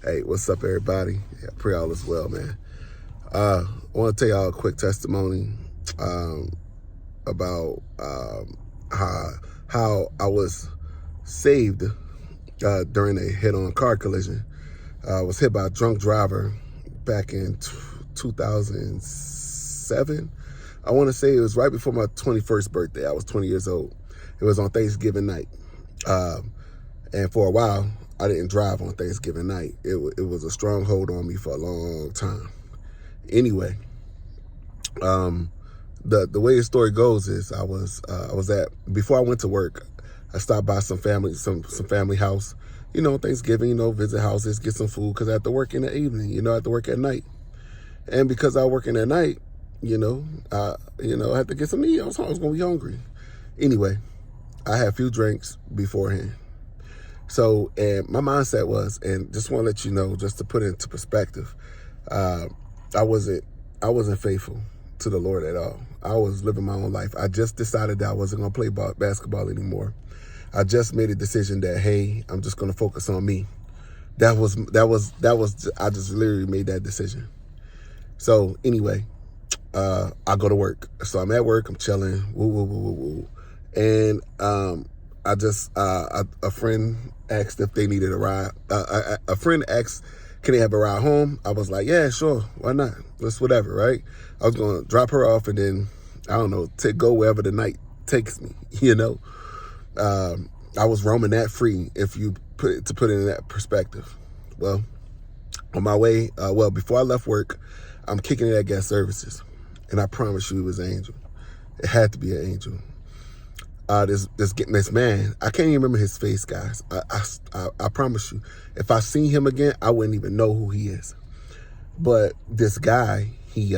Hey, what's up, everybody? Yeah, pray all is well, man. I want to tell y'all a quick testimony um, about how I was saved during a head-on car collision. I was hit by a drunk driver back in 2007. I want to say it was right before my 21st birthday. I was 20 years old. It was on Thanksgiving night. And for a while, I didn't drive on Thanksgiving night. It was a stronghold on me for a long time. Anyway, the way the story goes is I was before I went to work, I stopped by some family house, Thanksgiving, visit houses, get some food, because I had to work in the evening, I had to work at night. And because I work in at night, I had to get some meat. I was going to be hungry. Anyway, I had a few drinks beforehand. So, and my mindset was, and just want to let you know, just to put it into perspective, I wasn't faithful to the Lord at all. I was living my own life. I just decided that I wasn't going to play basketball anymore. I just made a decision that, hey, I'm just going to focus on me. I just literally made that decision. So anyway, I go to work. So I'm at work, I'm chilling, and a friend asked if they needed a ride. A friend asked, can they have a ride home? I was like, yeah, sure, why not? Let's whatever, right? I was gonna drop her off and then, I don't know, go wherever the night takes me, I was roaming that free, if you put it in that perspective. Well, on my way, before I left work, I'm kicking it at Gas Services, and I promise you it was an angel. It had to be an angel. This man, I can't even remember his face, guys. I promise you, if I seen him again, I wouldn't even know who he is. But this guy, he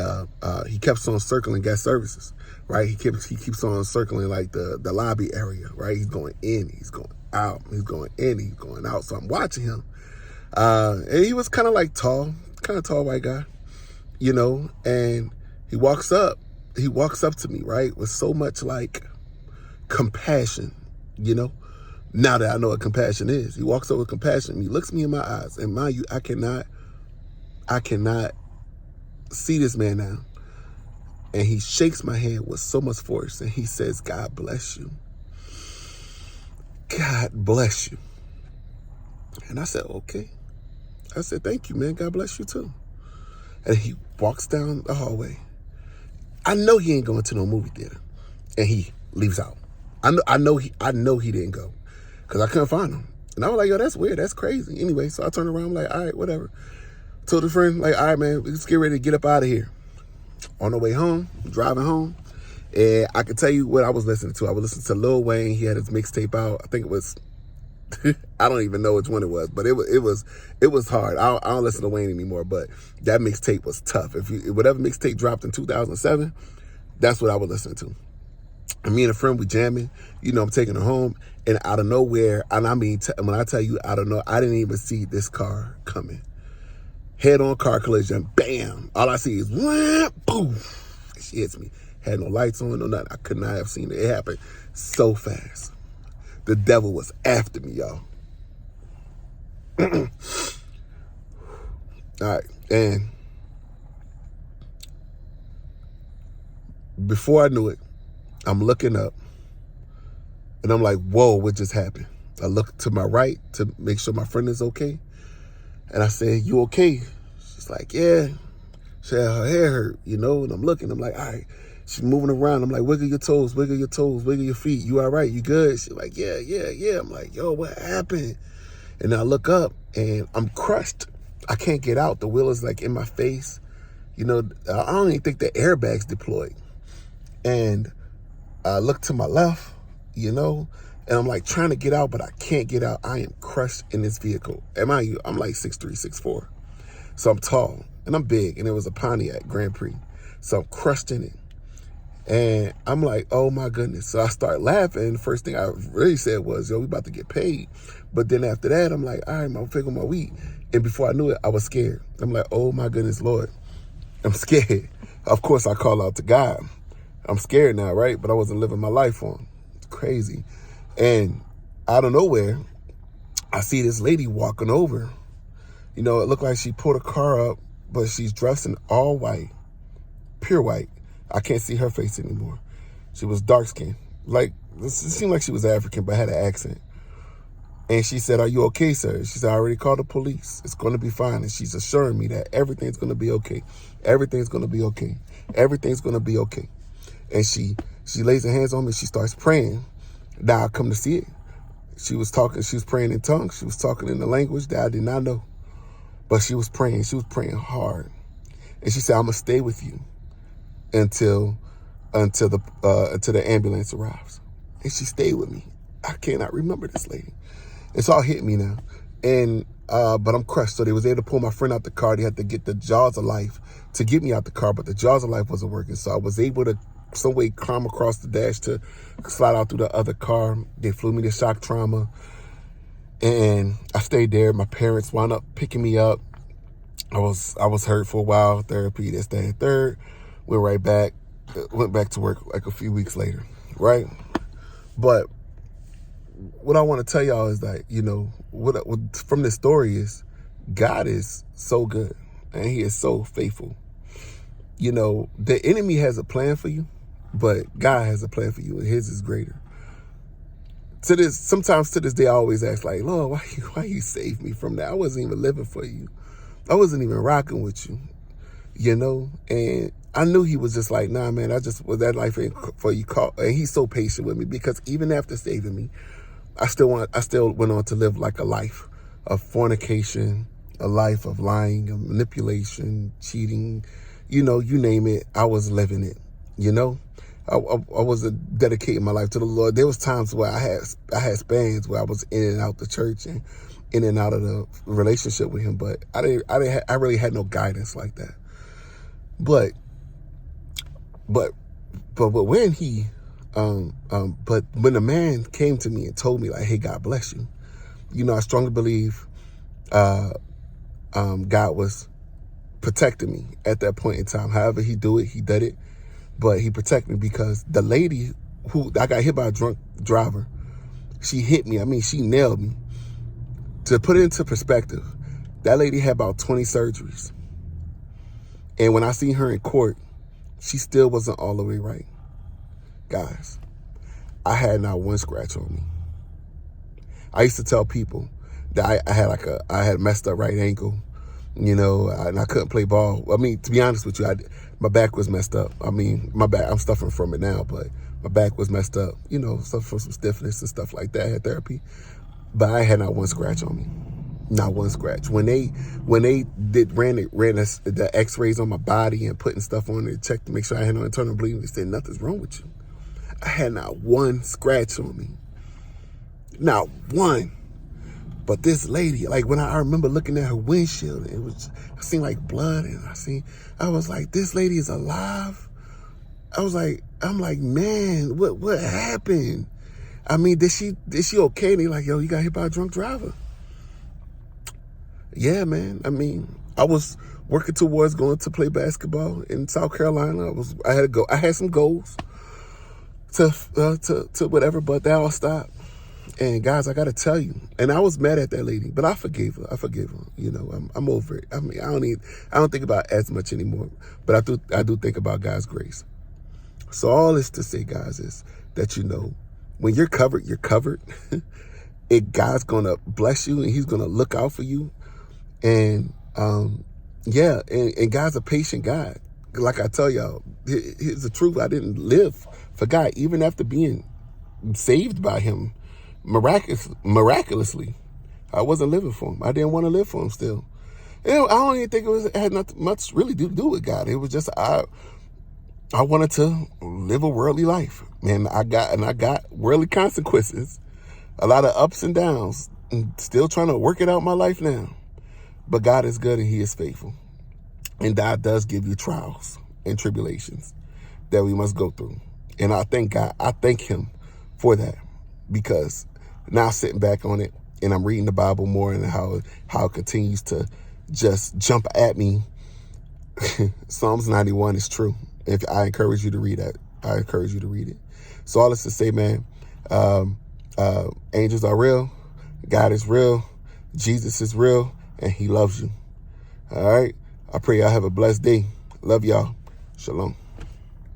kept on circling Gas Services, right? He keeps on circling like the lobby area, right? He's going in, he's going out, he's going in, he's going out. So I'm watching him, and he was kind of tall white guy, and he walks up to me, right, with so much compassion, now that I know what compassion is. He walks up with compassion. He looks me in my eyes, and mind you, I cannot see this man now. And he shakes my hand with so much force, and he says, God bless you. God bless you. And I said, okay. I said, thank you, man. God bless you too. And he walks down the hallway. I know he ain't going to no movie theater. And he leaves out. I know he didn't go, because I couldn't find him. And I was like, yo, that's weird. That's crazy. Anyway, so I turned around, I'm like, all right, whatever. Told the friend, all right, man, let's get ready to get up out of here. On the way home, driving home, and I can tell you what I was listening to. I was listening to Lil Wayne. He had his mixtape out. I think it was, I don't even know which one it was, but it was hard. I don't listen to Wayne anymore, but that mixtape was tough. Whatever mixtape dropped in 2007, that's what I was listening to. And me and a friend, we jamming, I'm taking her home, and out of nowhere, and I mean, when I tell you out of nowhere, I didn't even see this car coming. Head-on car collision, bam. All I see is, wham, boom. She hits me. Had no lights on, no nothing. I could not have seen it. It happened so fast. The devil was after me, y'all. All right, and before I knew it, I'm looking up, and I'm like, whoa, what just happened? I look to my right to make sure my friend is okay. And I said, you okay? She's like, yeah. She said, her hair hurt, and I'm looking. I'm like, all right. She's moving around. I'm like, wiggle your toes, wiggle your toes, wiggle your feet. You all right? You good? She's like, yeah. I'm like, yo, what happened? And I look up, and I'm crushed. I can't get out. The wheel is in my face. I don't even think the airbag's deployed. And I look to my left, and I'm trying to get out, but I can't get out. I am crushed in this vehicle. And mind you, I'm 6'3", 6'4". So I'm tall and I'm big, and it was a Pontiac Grand Prix. So I'm crushed in it. And I'm like, oh my goodness. So I start laughing. The first thing I really said was, yo, we about to get paid. But then after that, I'm like, all right, I'm figuring my weed. And before I knew it, I was scared. I'm like, oh my goodness, Lord, I'm scared. Of course, I call out to God. I'm scared now, right? But I wasn't living my life on. It's crazy. And out of nowhere, I see this lady walking over, You know, it looked like she pulled a car up, but she's dressed in all white, pure white. I can't see her face anymore. She was dark skinned. Like, it seemed like she was African, but had an accent. And she said, "Are you okay, sir?" She said, "I already called the police. It's going to be fine." And she's assuring me that everything's going to be okay. Everything's going to be okay. Everything's going to be okay. And she lays her hands on me. She starts praying. Now I come to see it. She was praying in tongues. She was talking in the language that I did not know. But she was praying. She was praying hard. And she said, "I'm going to stay with you until the ambulance arrives." And she stayed with me. I cannot remember this lady. It's all hit me now. And but I'm crushed. So they was able to pull my friend out the car. They had to get the jaws of life to get me out the car, but the jaws of life wasn't working. So I was able to some way climb across the dash to slide out through the other car. They flew me to shock trauma. And I stayed there. My parents wound up picking me up. I was hurt for a while, therapy, this, that, and third. Went back to work like a few weeks later, right? But what I want to tell y'all is that, you know, what from this story is God is so good and he is so faithful. You know, the enemy has a plan for you, but God has a plan for you and his is greater. Sometimes to this day, I always ask like, "Lord, why you save me from that? I wasn't even living for you. I wasn't even rocking with you, you know?" And I knew he was just like, "Nah, man, I just was that life for you." And he's so patient with me because even after saving me, I still went on to live like a life of fornication, a life of lying, of manipulation, cheating, you know, you name it. I was living it, you know. I was dedicating my life to the Lord. There was times where I had spans where I was in and out the church and in and out of the relationship with him, but I really had no guidance like that. But when he but when the man came to me and told me like, "Hey, God bless you," you know, I strongly believe God was protecting me at that point in time. However he did it, but he protected me because the lady who I got hit by a drunk driver, she hit me. I mean, she nailed me. To put it into perspective, that lady had about 20 surgeries. And when I seen her in court, she still wasn't all the way right. Guys, I had not one scratch on me. I used to tell people that I had messed up right ankle, you know, and I couldn't play ball. I mean, to be honest with you, my back was messed up. I mean, my back, I'm suffering from it now, but my back was messed up, you know, suffering from some stiffness and stuff like that. I had therapy, but I had not one scratch on me. Not one scratch. When they ran the x-rays on my body and putting stuff on it, checked to make sure I had no internal bleeding, they said, "Nothing's wrong with you." I had not one scratch on me. Not one. But this lady, like when I remember looking at her windshield, I seen like blood and I was like, this lady is alive. I'm like, man, what happened? I mean, did she okay? And they like, "Yo, you got hit by a drunk driver." Yeah, man. I mean, I was working towards going to play basketball in South Carolina. I had some goals to whatever, but that all stopped. And guys, I got to tell you, and I was mad at that lady, but I forgave her. You know, I'm over it. I mean, I don't think about it as much anymore, but I do think about God's grace. So all this to say, guys, is that, you know, when you're covered, you're covered. God's going to bless you and he's going to look out for you. And, yeah, and God's a patient God. Like I tell y'all, here's the truth. I didn't live for God, even after being saved by him miraculously. I wasn't living for him. I didn't want to live for him still. I don't even think it had not much really to do with God. It was just I wanted to live a worldly life, and I got worldly consequences, a lot of ups and downs, and still trying to work it out in my life now. But God is good and he is faithful. And God does give you trials and tribulations that we must go through. And I thank God, I thank him for that, because now sitting back on it and I'm reading the Bible more and how it continues to just jump at me. Psalms 91 is true. If I encourage you to read that, I encourage you to read it. So all this to say, man, angels are real. God is real. Jesus is real. and he loves you. All right? I pray y'all have a blessed day. Love y'all. Shalom.